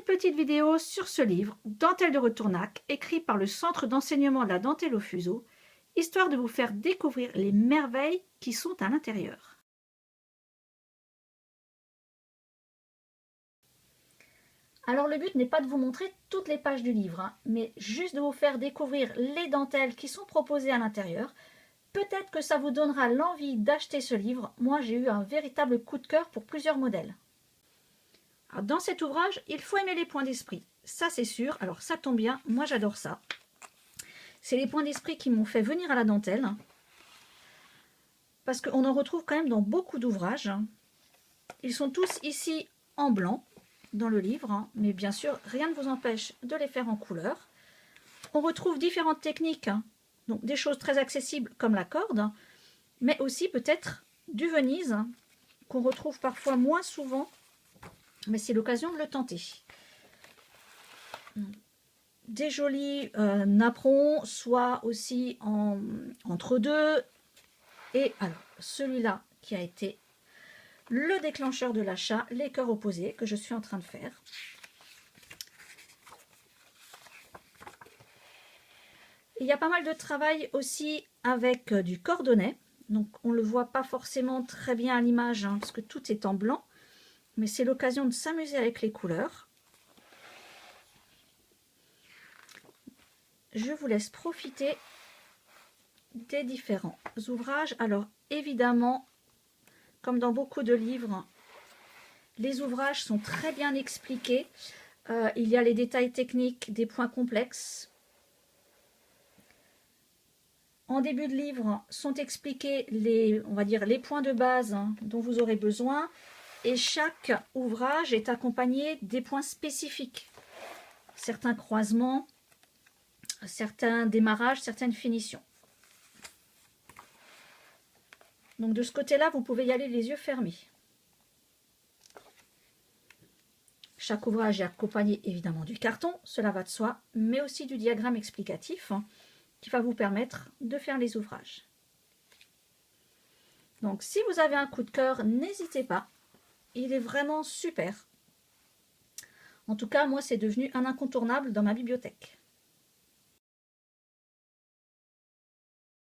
petite vidéo sur ce livre, Dentelle de Retournac, écrit par le Centre d'enseignement de la dentelle au fuseau, histoire de vous faire découvrir les merveilles qui sont à l'intérieur. Alors le but n'est pas de vous montrer toutes les pages du livre, mais juste de vous faire découvrir les dentelles qui sont proposées à l'intérieur. Peut-être que ça vous donnera l'envie d'acheter ce livre. Moi, j'ai eu un véritable coup de cœur pour plusieurs modèles. Alors, dans cet ouvrage, il faut aimer les points d'esprit. Ça, c'est sûr. Alors, ça tombe bien. Moi, j'adore ça. C'est les points d'esprit qui m'ont fait venir à la dentelle. Parce qu'on en retrouve quand même dans beaucoup d'ouvrages. Ils sont tous ici en blanc dans le livre. Mais bien sûr, rien ne vous empêche de les faire en couleur. On retrouve différentes techniques. Donc, des choses très accessibles comme la corde. Mais aussi peut-être du Venise qu'on retrouve parfois moins souvent. Mais c'est l'occasion de le tenter. Des jolis napperons, soit aussi entre deux. Et alors, celui-là qui a été le déclencheur de l'achat, les cœurs opposés, que je suis en train de faire. Il y a pas mal de travail aussi avec du cordonnet. Donc, on ne le voit pas forcément très bien à l'image, hein, parce que tout est en blanc. Mais c'est l'occasion de s'amuser avec les couleurs. Je vous laisse profiter des différents ouvrages. Alors, évidemment, comme dans beaucoup de livres, les ouvrages sont très bien expliqués. Il y a les détails techniques des points complexes. En début de livre sont expliqués on va dire, les points de base dont vous aurez besoin. Et chaque ouvrage est accompagné des points spécifiques. Certains croisements, certains démarrages, certaines finitions. Donc de ce côté-là, vous pouvez y aller les yeux fermés. Chaque ouvrage est accompagné évidemment du carton, cela va de soi, mais aussi du diagramme explicatif qui va vous permettre de faire les ouvrages. Donc si vous avez un coup de cœur, n'hésitez pas. Il est vraiment super. En tout cas, moi, c'est devenu un incontournable dans ma bibliothèque.